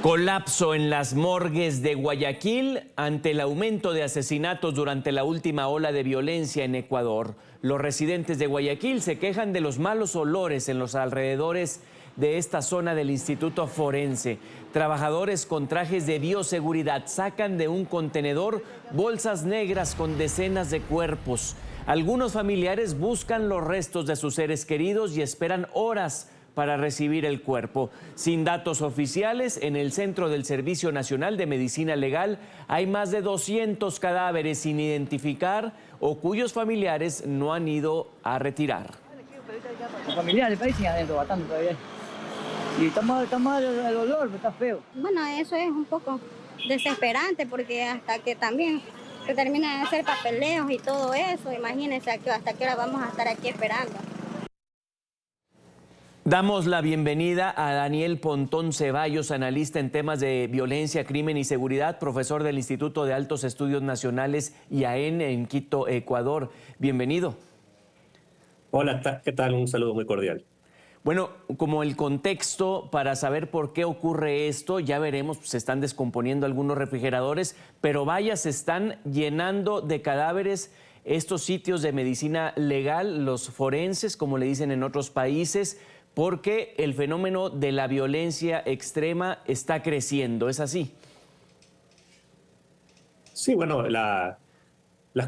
Colapso en las morgues de Guayaquil ante el aumento de asesinatos durante la última ola de violencia en Ecuador. Los residentes de Guayaquil se quejan de los malos olores en los alrededores de esta zona del Instituto Forense. Trabajadores con trajes de bioseguridad sacan de un contenedor bolsas negras con decenas de cuerpos. Algunos familiares buscan los restos de sus seres queridos y esperan horas para recibir el cuerpo. Sin datos oficiales, en el centro del Servicio Nacional de Medicina Legal hay más de 200 cadáveres sin identificar o cuyos familiares no han ido a retirar. Los familiares parecen adentro bastante todavía. Y está mal el olor, está feo. Bueno, eso es un poco desesperante porque hasta que también se termina de hacer papeleos y todo eso, imagínense hasta qué hora vamos a estar aquí esperando. Damos la bienvenida a Daniel Pontón Ceballos, analista en temas de violencia, crimen y seguridad, profesor del Instituto de Altos Estudios Nacionales IAEN en Quito, Ecuador. Bienvenido. Hola, ¿qué tal? Un saludo muy cordial. Bueno, como el contexto para saber por qué ocurre esto, ya veremos, se están descomponiendo algunos refrigeradores, pero vaya, se están llenando de cadáveres estos sitios de medicina legal, los forenses, como le dicen en otros países, porque el fenómeno de la violencia extrema está creciendo, ¿es así? Sí, bueno, las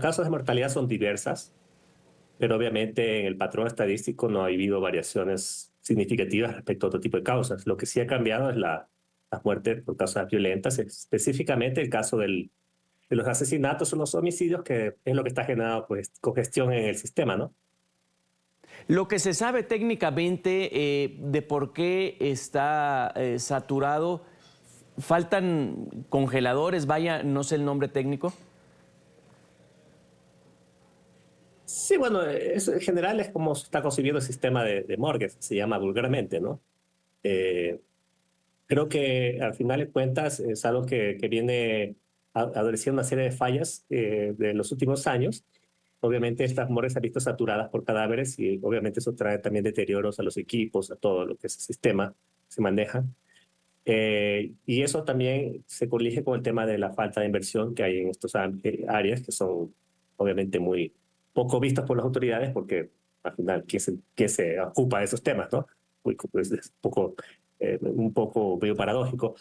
causas de mortalidad son diversas, pero obviamente en el patrón estadístico no ha habido variaciones significativas respecto a otro tipo de causas. Lo que sí ha cambiado es las muertes por causas violentas, específicamente el caso de los asesinatos o los homicidios, que es lo que está generando pues, congestión en el sistema, ¿no? Lo que se sabe técnicamente de por qué está saturado, ¿faltan congeladores? Vaya, no sé el nombre técnico. Sí, bueno, eso en general es como está concebido el sistema de morgues, se llama vulgarmente, ¿no? Creo que al final de cuentas es algo que viene adoleciendo una serie de fallas de los últimos años. Obviamente estas morgues se han visto saturadas por cadáveres y obviamente eso trae también deterioros a los equipos, a todo lo que es el sistema se maneja. Y eso también se colige con el tema de la falta de inversión que hay en estas áreas que son obviamente muy poco vistas por las autoridades porque al final ¿quién se ocupa de esos temas, ¿no? Pues es un poco medio paradójico,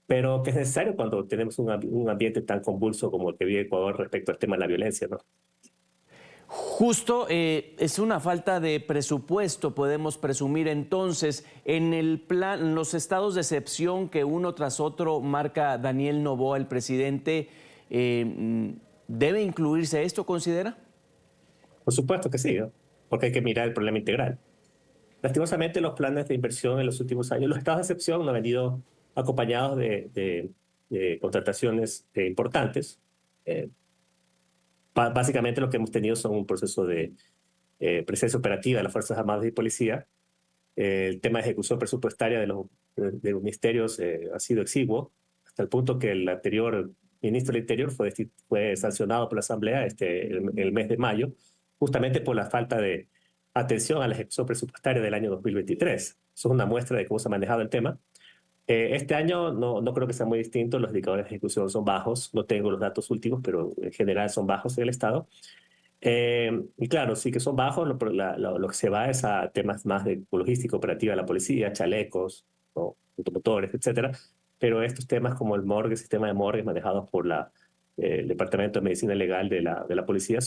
pero que es necesario cuando tenemos un ambiente tan convulso como el que vive Ecuador respecto al tema de la violencia, ¿no? Justo es una falta de presupuesto, podemos presumir entonces, en el plan, los estados de excepción que uno tras otro marca Daniel Noboa, el presidente, ¿debe incluirse esto, considera? Por supuesto que sí, ¿no? Porque hay que mirar el problema integral. Lastimosamente, los planes de inversión en los últimos años, los estados de excepción no han venido acompañados de contrataciones importantes. Básicamente lo que hemos tenido son un proceso de presencia operativa de las Fuerzas Armadas y Policía. El tema de ejecución presupuestaria de los ministerios ha sido exiguo, hasta el punto que el anterior ministro del Interior fue sancionado por la Asamblea el mes de mayo, justamente por la falta de atención a la ejecución presupuestaria del año 2023. Eso es una muestra de cómo se ha manejado el tema. Este año no creo que sea muy distinto, los indicadores de ejecución son bajos, no tengo los datos últimos, pero en general son bajos en el Estado. Y claro, sí que son bajos, lo que se va es a temas más de logística operativa de la policía, chalecos, ¿no? Automotores, etcétera. Pero estos temas como el morgue, el sistema de morgues manejados por el Departamento de Medicina Legal de la policía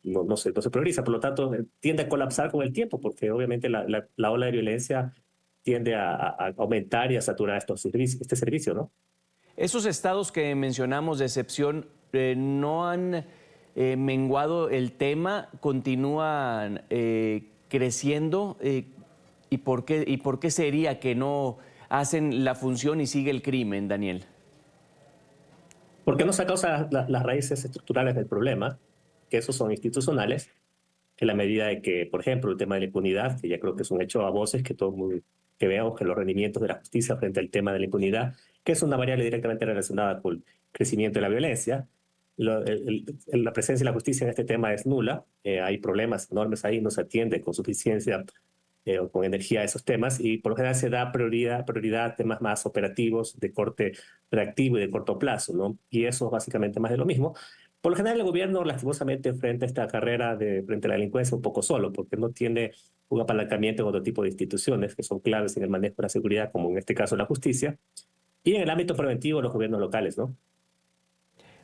no se prioriza. Por lo tanto, tiende a colapsar con el tiempo, porque obviamente la ola de violencia tiende a aumentar y a saturar este servicio, ¿no? Esos estados que mencionamos de excepción no han menguado el tema, continúan creciendo. ¿Y por qué sería que no hacen la función y sigue el crimen, Daniel? Porque no se causa las raíces estructurales del problema, que esos son institucionales, en la medida de que, por ejemplo, el tema de la impunidad, que ya creo que es un hecho a voces, que veamos que los rendimientos de la justicia frente al tema de la impunidad, que es una variable directamente relacionada con el crecimiento de la violencia, la presencia de la justicia en este tema es nula, hay problemas enormes ahí, no se atiende con suficiencia o con energía a esos temas, y por lo general se da prioridad a temas más operativos de corte reactivo y de corto plazo, ¿no? Y eso es básicamente más de lo mismo. Por lo general el gobierno lastimosamente enfrenta esta carrera frente a la delincuencia un poco solo, porque no tiene un apalancamiento en otro tipo de instituciones que son claves en el manejo de la seguridad, como en este caso la justicia, y en el ámbito preventivo los gobiernos locales, ¿no?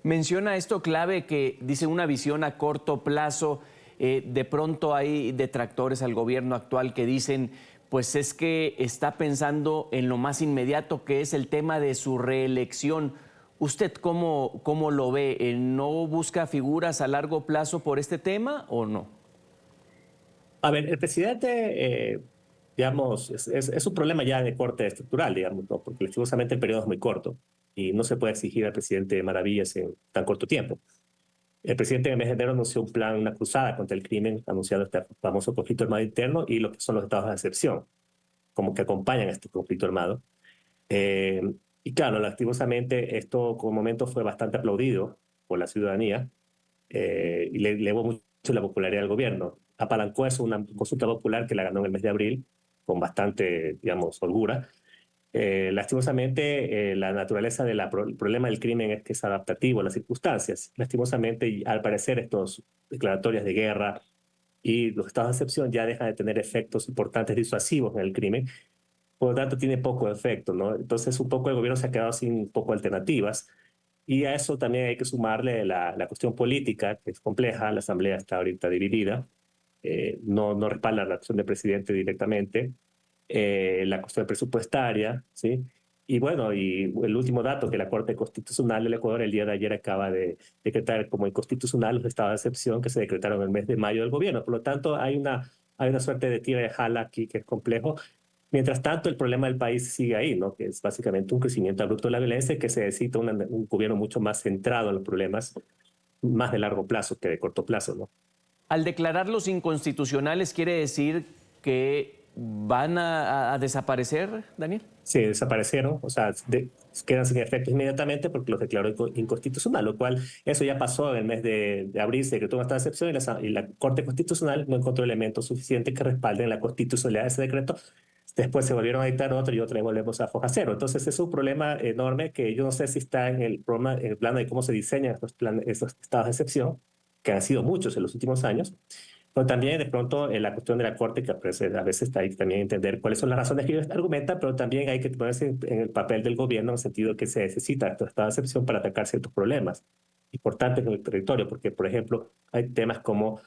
Menciona esto clave que dice una visión a corto plazo. De pronto hay detractores al gobierno actual que dicen, pues es que está pensando en lo más inmediato, que es el tema de su reelección. ¿Usted cómo lo ve? ¿No busca figuras a largo plazo por este tema o no? A ver, el presidente, digamos, es un problema ya de corte estructural, digamos, ¿no? Porque lastimosamente el periodo es muy corto y no se puede exigir al presidente maravillas en tan corto tiempo. El presidente en el mes de enero anunció un plan, una cruzada contra el crimen, anunciando este famoso conflicto armado interno y lo que son los estados de excepción, como que acompañan a este conflicto armado. Eh, y claro, lastimosamente esto como momento fue bastante aplaudido por la ciudadanía y le elevó mucho la popularidad del gobierno. Apalancó eso una consulta popular que la ganó en el mes de abril con bastante, digamos, holgura. Lastimosamente, la naturaleza del problema del crimen es que es adaptativo a las circunstancias. Lastimosamente, y al parecer, estos declaratorias de guerra y los estados de excepción ya dejan de tener efectos importantes disuasivos en el crimen, por lo tanto tiene poco efecto, ¿no? Entonces un poco el gobierno se ha quedado sin un poco alternativas y a eso también hay que sumarle la cuestión política, que es compleja. La Asamblea está ahorita dividida, no respalda la acción del presidente directamente, la cuestión presupuestaria, ¿sí? Y bueno, y el último dato, que la Corte Constitucional del Ecuador el día de ayer acaba de decretar como inconstitucional los estados de excepción que se decretaron en el mes de mayo del gobierno. Por lo tanto, hay una suerte de tira y jala aquí que es complejo. Mientras tanto, el problema del país sigue ahí, ¿no? Que es básicamente un crecimiento abrupto de la violencia y que se necesita un gobierno mucho más centrado en los problemas, más de largo plazo que de corto plazo, ¿no? Al declararlos inconstitucionales, ¿quiere decir que van a desaparecer, Daniel? Sí, desaparecieron, o sea, quedan sin efecto inmediatamente porque los declaró inconstitucional, lo cual eso ya pasó en el mes de abril, se decretó una esta excepción y la Corte Constitucional no encontró elementos suficientes que respalden la constitucionalidad de ese decreto. Después se volvieron a dictar otro y otra vez volvemos a foja cero. Entonces es un problema enorme que yo no sé si está en en el plano de cómo se diseñan estos estados de excepción, que han sido muchos en los últimos años, pero también de pronto la cuestión de la Corte, que a veces está ahí también entender cuáles son las razones que ellos argumentan, pero también hay que ponerse en el papel del gobierno en el sentido que se necesita estos estados de excepción para atacar ciertos problemas importantes en el territorio, porque por ejemplo hay temas como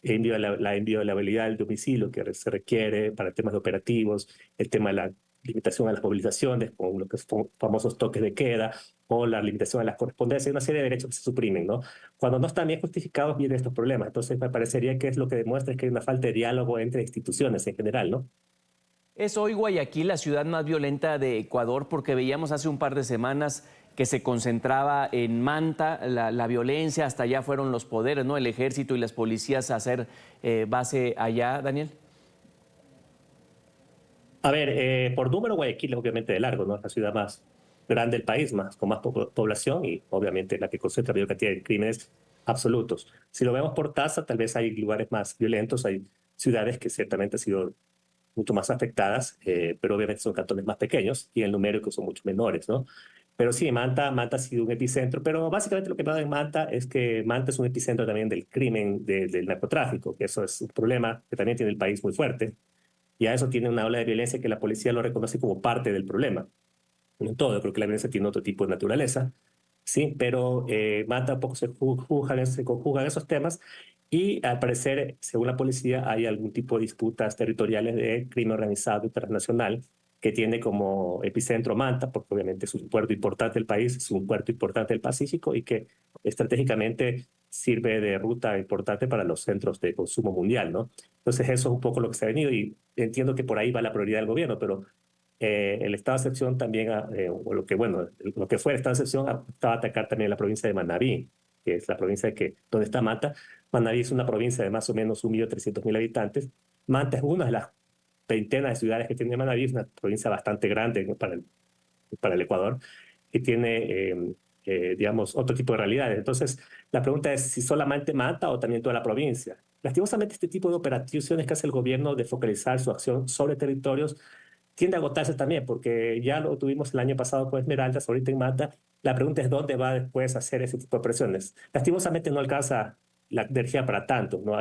la inviolabilidad del domicilio que se requiere para temas operativos, el tema de la limitación a las movilizaciones, con los que son famosos toques de queda, o la limitación a las correspondencias, una serie de derechos que se suprimen, ¿no? Cuando no están bien justificados vienen estos problemas. Entonces me parecería que es lo que demuestra es que hay una falta de diálogo entre instituciones en general, ¿no? ¿Es hoy Guayaquil la ciudad más violenta de Ecuador? Porque veíamos hace un par de semanas que se concentraba en Manta la violencia, hasta allá fueron los poderes, ¿no? El ejército y las policías a hacer base allá, Daniel. A ver, por número Guayaquil es obviamente de largo, ¿no? Es la ciudad más grande del país, con más población y obviamente la que concentra mayor cantidad de crímenes absolutos. Si lo vemos por tasa, tal vez hay lugares más violentos, hay ciudades que ciertamente han sido mucho más afectadas, pero obviamente son cantones más pequeños y el numérico son mucho menores, ¿no? Pero sí, Manta ha sido un epicentro, pero básicamente lo que pasa en Manta es que Manta es un epicentro también del crimen, del narcotráfico, que eso es un problema que también tiene el país muy fuerte, y a eso tiene una ola de violencia que la policía lo reconoce como parte del problema. No en todo, yo creo que la violencia tiene otro tipo de naturaleza, sí, pero Manta un poco se conjugan esos temas y al parecer, según la policía, hay algún tipo de disputas territoriales de crimen organizado internacional que tiene como epicentro Manta, porque obviamente es un puerto importante del país, es un puerto importante del Pacífico y que estratégicamente sirve de ruta importante para los centros de consumo mundial, ¿no? Entonces eso es un poco lo que se ha venido y entiendo que por ahí va la prioridad del gobierno, pero el estado de excepción también, o lo que fue el estado de excepción, estaba a atacar también la provincia de Manabí, que es la provincia donde está Manta. Manabí es una provincia de más o menos 1.300.000 habitantes. Manta es una de las veintenas de ciudades que tiene Manabí, es una provincia bastante grande, ¿no? para el Ecuador, que tiene digamos, otro tipo de realidades. Entonces, la pregunta es si solamente Manta o también toda la provincia. Lastimosamente, este tipo de operaciones que hace el gobierno de focalizar su acción sobre territorios tiende a agotarse también, porque ya lo tuvimos el año pasado con Esmeraldas, ahorita en Manta. La pregunta es dónde va después a hacer ese tipo de operaciones. Lastimosamente no alcanza la energía para tanto, ¿no?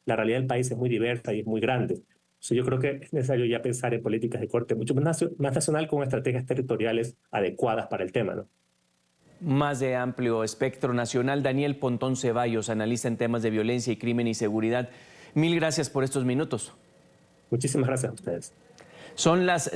La realidad del país es muy diversa y es muy grande. Yo creo que es necesario ya pensar en políticas de corte mucho más nacional con estrategias territoriales adecuadas para el tema, ¿no? Más de amplio espectro nacional. Daniel Pontón Ceballos, analista en temas de violencia y crimen y seguridad. Mil gracias por estos minutos. Muchísimas gracias a ustedes. Son las